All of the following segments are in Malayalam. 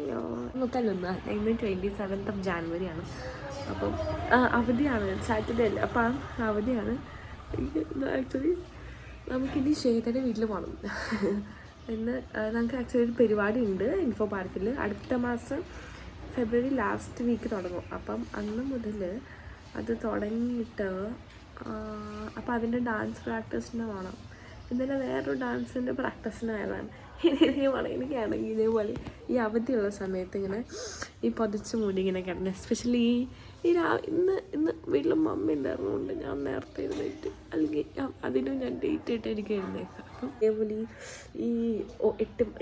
ഹലോ. 31 ഇന്ന് 27th January ആണ്. അപ്പം അവധിയാണ്, സാറ്റർഡേ അല്ലേ, അപ്പം അവധിയാണ്. ആക്ച്വലി നമുക്കിനി ശ്വേതയുടെ വീട്ടിൽ പോകണം. ഇന്ന് നമുക്ക് ആക്ച്വലി ഒരു പരിപാടി ഉണ്ട് ഇൻഫോ പാർക്കിൽ. അടുത്ത മാസം ഫെബ്രുവരി ലാസ്റ്റ് വീക്ക് തുടങ്ങും. അപ്പം അന്ന് മുതൽ അത് തുടങ്ങിയിട്ട് അപ്പം അതിൻ്റെ ഡാൻസ് പ്രാക്ടീസിന് പോകണം. ഇന്നലെ വേറൊരു ഡാൻസിൻ്റെ പ്രാക്ടീസിന് ആയതാണ്. എനിക്കാണെങ്കിൽ ഇതേപോലെ ഈ അവധിയുള്ള സമയത്ത് ഇങ്ങനെ ഈ പൊതിച്ച് മൂടി ഇങ്ങനെ കിടന്നു. എസ്പെഷ്യലി ഇന്ന് വീട്ടിൽ മമ്മി ഉണ്ടായിരുന്നുകൊണ്ട് ഞാൻ നേരത്തെ എഴുന്നേറ്റ്, അല്ലെങ്കിൽ അതിനും ഞാൻ ഡേറ്റ് ഇട്ട് എനിക്ക് എഴുന്നേക്കാം. അപ്പം അതേപോലെ ഈ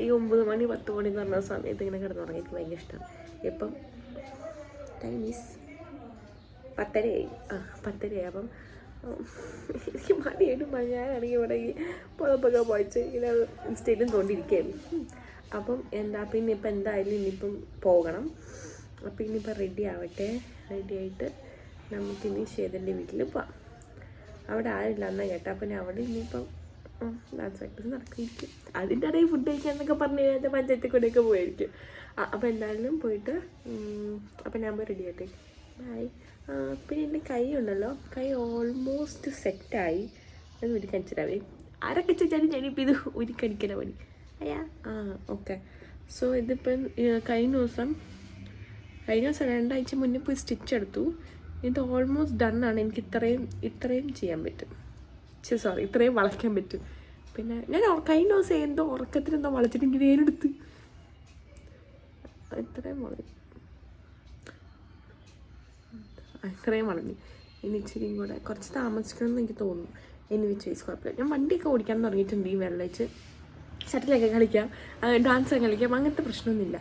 9 മണി 10 മണി എന്ന് പറഞ്ഞ സമയത്ത് ഇങ്ങനെ കിടന്നുറങ്ങി എനിക്ക് ഭയങ്കര ഇഷ്ടമാണ്. ഇപ്പം ടൈം ഈസ് 10:30. 10:30. അപ്പം എനിക്ക് മടിയായിട്ട് ഞാനാണെങ്കിൽ ഇവിടെ ഈ പുതപ്പൊക്കെ പോയിച്ച് ഇങ്ങനെ ഇൻസ്റ്റയിലും തോണ്ടിയിരിക്കുകയായിരുന്നു. അപ്പം പിന്നെ ഇപ്പം എന്തായാലും ഇനിയിപ്പം പോകണം. അപ്പം ഇനിയിപ്പം റെഡി ആയിട്ട് നമുക്കിനി ശ്വേതൻ്റെ വീട്ടിൽ പോവാം. അവിടെ ആരില്ല എന്നാ കേട്ടോ. അപ്പം അവിടെ ഇനിയിപ്പം ഡാൻസ് പ്രാക്ടീസ് നടക്കുമായിരിക്കും. അതിൻ്റെ ഇടയിൽ ഫുഡ് കഴിക്കാമെന്നൊക്കെ പറഞ്ഞു കഴിഞ്ഞാൽ പഞ്ചായത്തിൽ കൂടെയൊക്കെ പോയിരിക്കും. അപ്പം എന്തായാലും പോയിട്ട് അപ്പം ഞാൻ പോയി റെഡി ആയിട്ടേ. ബൈ. പിന്നെ എൻ്റെ കൈ ഉണ്ടല്ലോ, കൈ ഓൾമോസ്റ്റ് സെറ്റായി. അത് ഉരുക്കടിച്ചിട്ടാവേ. ആരൊക്കെ ചോദിച്ചാലും ഞാനിപ്പോൾ ഇത് ഉരുക്കടിക്കല പണി. ഓക്കെ. സോ ഇതിപ്പം കഴിഞ്ഞ ദിവസം 2 ആഴ്ച മുന്നേ പോയി സ്റ്റിച്ച് എടുത്തു. ഇത് ഓൾമോസ്റ്റ് ഡണ്ണാണ്. എനിക്ക് ഇത്രയും ചെയ്യാൻ പറ്റും. ഇത്രയും വളയ്ക്കാൻ പറ്റും. പിന്നെ ഞാൻ കഴിഞ്ഞ ദിവസം എന്തോ ഉറക്കത്തിനെന്തോ വളച്ചിട്ട് എനിക്ക് വേരെടുത്ത് ഇത്രയും വളഞ്ഞു. ഇനി ഇച്ചിരിയും കൂടെ കുറച്ച് താമസിക്കണമെന്ന് എനിക്ക് തോന്നുന്നു. വിച്ച് കുഴപ്പമില്ല. ഞാൻ വണ്ടിയൊക്കെ ഓടിക്കാൻ തുടങ്ങിയിട്ടുണ്ട്. ഈ വെള്ളിച്ച് ഷട്ടിലൊക്കെ കളിക്കാം, ഡാൻസൊക്കെ കളിക്കാം, അങ്ങനത്തെ പ്രശ്നമൊന്നുമില്ല.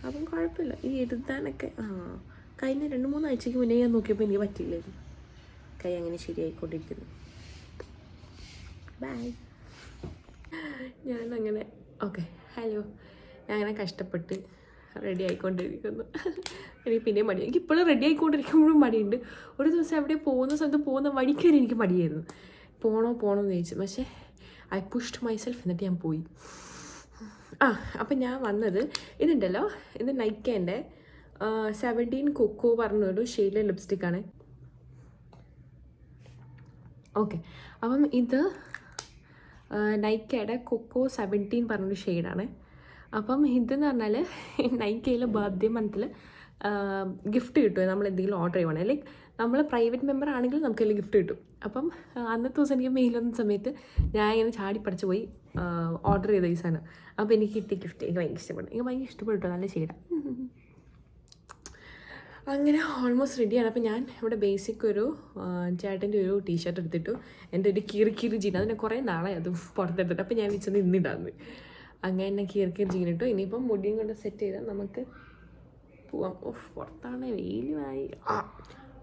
അപ്പം കുഴപ്പമില്ല. ഈ എഴുതാനൊക്കെ കഴിഞ്ഞ 2-3 ആഴ്ചയ്ക്ക് മുന്നേ ഞാൻ നോക്കിയപ്പോൾ എനിക്ക് പറ്റിയില്ലായിരുന്നു. കൈ അങ്ങനെ ശരിയായിക്കൊണ്ടിരിക്കുന്നു. ബൈ. ഞാനങ്ങനെ ഹലോ. ഞാൻ അങ്ങനെ കഷ്ടപ്പെട്ട് റെഡി ആയിക്കൊണ്ടിരിക്കുന്നു. എനിക്ക് പിന്നെയും മടി. എനിക്ക് ഇപ്പോഴും റെഡി ആയിക്കൊണ്ടിരിക്കുമ്പോഴും മടിയുണ്ട്. ഒരു ദിവസം എവിടെ പോകുന്ന സ്ഥലത്ത് പോകുന്ന വഴിക്ക് വരെ എനിക്ക് മടിയായിരുന്നു. പോകണമെന്ന് ചോദിച്ചു. പക്ഷേ ഐ പുഷ്ഡ് മൈസെൽഫ്. എന്നിട്ട് ഞാൻ പോയി. അപ്പം ഞാൻ വന്നത് ഇതുണ്ടല്ലോ, ഇത് നൈക്കേൻ്റെ 17 കൊക്കോ പറഞ്ഞൊരു ഷെയ്ഡിലെ ലിപ്സ്റ്റിക്കാണ്. അപ്പം ഇത് നൈക്കയുടെ കൊക്കോ 17 പറഞ്ഞൊരു ഷെയ്ഡാണ്. അപ്പം ഇതെന്ന് പറഞ്ഞാൽ നൈക്കയിൽ ബർത്ത്ഡേ മന്തിൽ ഗിഫ്റ്റ് കിട്ടുമോ നമ്മൾ എന്തെങ്കിലും ഓർഡർ ചെയ്യുവാണെങ്കിൽ. ലൈക്ക് നമ്മൾ പ്രൈവറ്റ് മെമ്പർ ആണെങ്കിൽ നമുക്കതിൽ ഗിഫ്റ്റ് കിട്ടും. അപ്പം അന്നത്തെ ദിവസം എനിക്ക് മെയിൽ വന്ന സമയത്ത് ഞാൻ ഇങ്ങനെ ചാടി പഠിച്ച് പോയി ഓർഡർ ചെയ്ത ഈ സാധനം. അപ്പോൾ എനിക്ക് കിട്ടിയ ഗിഫ്റ്റ് എനിക്ക് ഭയങ്കര ഇഷ്ടപ്പെട്ടു. നല്ല ഷെയ്ഡാണ്. അങ്ങനെ ഓൾമോസ്റ്റ് റെഡിയാണ്. അപ്പോൾ ഞാൻ ഇവിടെ ബേസിക് ഒരു ചേട്ടൻ്റെ ഒരു ടീഷർട്ട് എടുത്തിട്ടു. എൻ്റെ ഒരു കീറി ജീൻ, അതിനെ കുറേ നാളായി അത് പുറത്തെടുത്തിട്ട്. അപ്പോൾ ഞാൻ വെച്ചത് ഇന്നിടാന്ന്. അങ്ങനെ കീറി ജീനിട്ടു. ഇനിയിപ്പം മുടിയും കൊണ്ട് സെറ്റ് ചെയ്താൽ നമുക്ക് പോവാം. പുറത്താണ് വെയിലുമായി.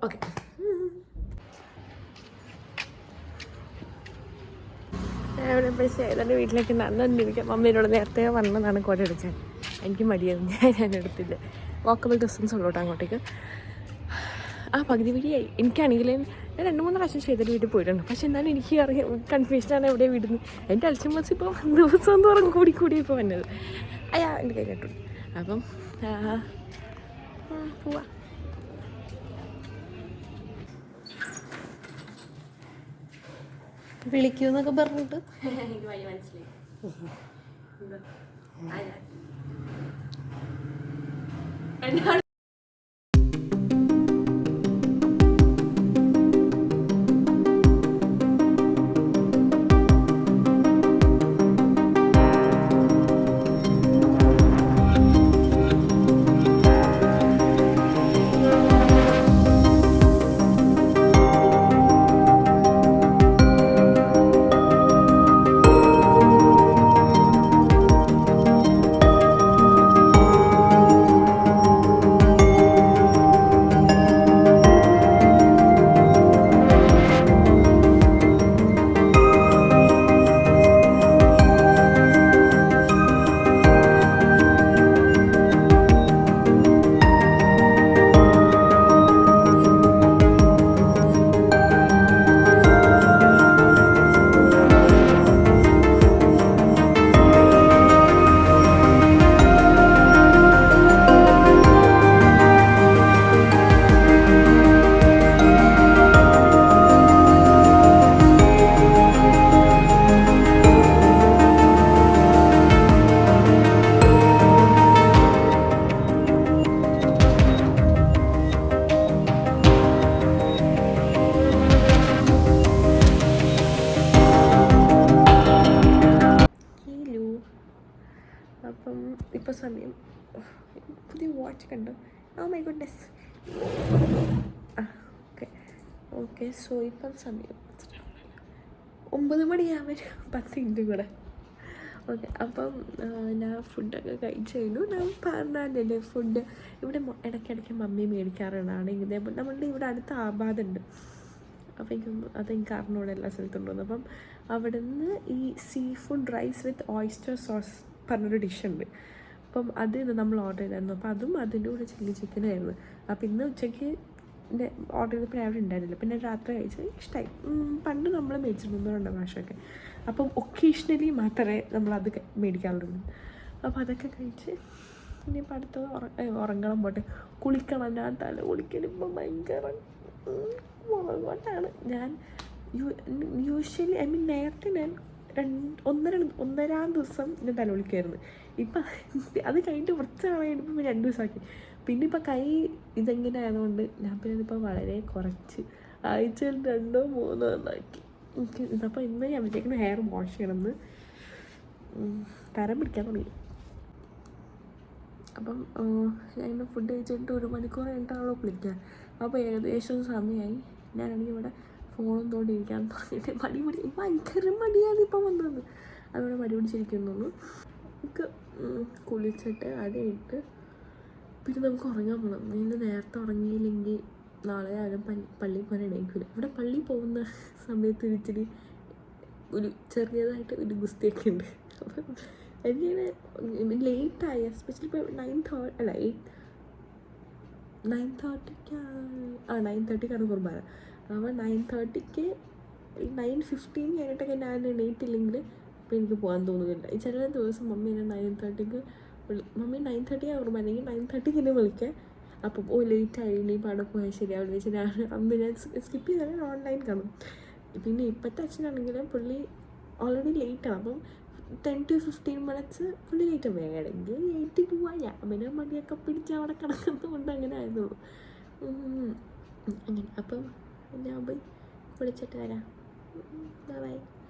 ഓക്കെ. അവിടെ പക്ഷേ ഏതാണ്ട് വീട്ടിലേക്ക് നടന്നിരിക്കാം. മമ്മീനോട് നേരത്തെ വന്നതാണ് കുട എടുക്കാൻ. എനിക്ക് മടിയായിരുന്നു. ഞാൻ എടുത്തില്ല. വാക്കബിൾ ഡിസ്റ്റൻസ് ഉള്ളൂട്ടോ അങ്ങോട്ടേക്ക്. പകുതി വഴിയായി. എനിക്കാണെങ്കിൽ ഞാൻ 2-3 പ്രാവശ്യം ചെയ്തിട്ട് വീട്ടിൽ പോയിട്ടുണ്ട്. പക്ഷെ എന്നാലും എനിക്ക് കൺഫ്യൂഷനാണ് എവിടെ വിടുന്നത്. എൻ്റെ അൽഷിമസ് ഇപ്പം ദിവസം തോറും കൂടി ഇപ്പോൾ വന്നത്. എൻ്റെ കൈ കേട്ടു. അപ്പം പോവാ. വിളിക്കൂന്നൊക്കെ പറഞ്ഞിട്ട് എനിക്ക് വഴി മനസ്സിലായി. എന്താണ് ഇപ്പോൾ സമയം പുതിയ വാച്ച് കണ്ടു. Oh my goodness. Okay okay. So ഇപ്പം സമയം 9 മണിയാവാൻ 10 മിനിറ്റ് കൂടെ. ഓക്കെ, അപ്പം ഞാൻ ഫുഡൊക്കെ കഴിച്ച് കഴിഞ്ഞു. ഞാൻ പറഞ്ഞല്ലേ ഫുഡ് ഇവിടെ ഇടയ്ക്കിടയ്ക്ക് മമ്മി മേടിക്കാറുള്ളതാണ്. ഇതേപോലെ നമ്മളുടെ ഇവിടെ അടുത്ത് ആബാദുണ്ട്. അപ്പോൾ അതെനിക്ക് അറിഞ്ഞൂടെ എല്ലാ സ്ഥലത്തുണ്ടോന്ന്. അപ്പം അവിടെ നിന്ന് ഈ seafood rice with oyster sauce പറഞ്ഞൊരു ഡിഷുണ്ട്. അപ്പം അത് നമ്മൾ ഓർഡർ ചെയ്തായിരുന്നു. അപ്പോൾ അതും അതിൻ്റെ കൂടെ ചില്ലി ചിക്കനായിരുന്നു. അപ്പോൾ ഇന്ന് ഉച്ചയ്ക്ക് ഓർഡർ ചെയ്തപ്പോൾ അവിടെ ഉണ്ടായിരുന്നില്ല. പിന്നെ രാത്രി കഴിച്ച് ഇഷ്ടമായി. പണ്ട് നമ്മൾ മേടിച്ചിരുന്നു 1-2 പ്രാവശ്യമൊക്കെ. അപ്പം ഒക്കേഷണലി മാത്രമേ നമ്മളത് മേടിക്കാറുള്ളൂ. അപ്പോൾ അതൊക്കെ കഴിച്ച് ഇനിയിപ്പോൾ അടുത്തത് ഉറങ്ങണം. പോട്ടെ, കുളിക്കണം. ഞാൻ തല കുളിക്കലിപ്പോൾ ഭയങ്കര മുളകോട്ടാണ്. ഞാൻ യൂഷ്വലി നേരത്തെ ഞാൻ 1-1.5 ദിവസം ഞാൻ തല കുളിക്കുമായിരുന്നു. ഇപ്പം അത് കഴിഞ്ഞിട്ട് കുറച്ച് കഴിഞ്ഞപ്പോൾ 2 ദിവസമാക്കി. പിന്നെ ഇപ്പം കൈ ഇതെങ്ങനെ ആയതുകൊണ്ട് ഞാൻ പിന്നെ ഇതിപ്പോൾ വളരെ കുറച്ച് ആഴ്ചയിൽ 2-3 എന്നാക്കി. അപ്പോൾ ഇന്ന് ഞാൻ വിചാരിക്കുന്ന ഹെയർ വാഷ് ചെയ്യണമെന്ന് തരം പിടിക്കാൻ തുടങ്ങി. അപ്പം ഞാൻ ഇന്ന് ഫുഡ് കഴിച്ചിട്ട് 1 മണിക്കൂർ കഴിഞ്ഞിട്ടാണല്ലോ കുളിക്കാൻ. അപ്പോൾ ഏകദേശം സമയമായി. ഞാനാണെങ്കിൽ ഇവിടെ ഫോണും തോണ്ടിയിരിക്കാൻ തുടങ്ങിയിട്ട് ഭയങ്കര മടിയാണ് ഇപ്പം വന്നത്. അതുകൊണ്ട് മടി പിടിച്ചിരിക്കുന്നു. നമുക്ക് കുളിച്ചിട്ട് അടയിട്ട് പിന്നെ നമുക്ക് ഉറങ്ങാൻ പോകണം. ഇന്ന് നേരത്തെ ഉറങ്ങിയില്ലെങ്കിൽ നാളെ ആരും പള്ളിയിൽ പോകാൻ എണീക്കില്ല. ഇവിടെ പള്ളിയിൽ പോകുന്ന സമയത്ത് ഇച്ചിരി ഒരു ചെറിയതായിട്ട് ഒരു ഗുസ്തിയൊക്കെ ഉണ്ട്. അപ്പം എനിക്കിങ്ങനെ ലേറ്റായി, എസ്പെഷ്യലി ഇപ്പോൾ 9:30 കുർബാന. അപ്പോൾ 9:30 9:15 കഴിഞ്ഞിട്ടൊക്കെ ഞാൻ എണീറ്റില്ലെങ്കിൽ ഇപ്പോൾ എനിക്ക് പോകാൻ തോന്നുന്നില്ല. ഈ ചില ദിവസം മമ്മി എന്നെ 9:30 മമ്മി 9:30 കുർബാന, അല്ലെങ്കിൽ 9:30 എന്നെ വിളിക്കാൻ. അപ്പം ലേറ്റായി ഇനി അവിടെ പോയാൽ ശരിയാവില്ല വെച്ചാൽ ഞാൻ അന്ന് ഞാൻ സ്കിപ്പ് ചെയ്താൽ ഓൺലൈൻ കാണും. പിന്നെ ഇപ്പോഴത്തെ അച്ഛനാണെങ്കിൽ പുള്ളി ഓൾറെഡി ലേറ്റാണ്. അപ്പം 10 to 15 minutes പുള്ളി ലേറ്റ് വേണമെങ്കിൽ 8 പോവാൻ. ഞാൻ പിന്നെ മടിയൊക്കെ പിടിച്ച് അവിടെ കിടക്കുന്നതുകൊണ്ട് അങ്ങനെ ആയതുള്ളൂ. അങ്ങനെ അപ്പം ഞാൻ പോയി കുളിച്ചിട്ട് വരാം. ബൈ.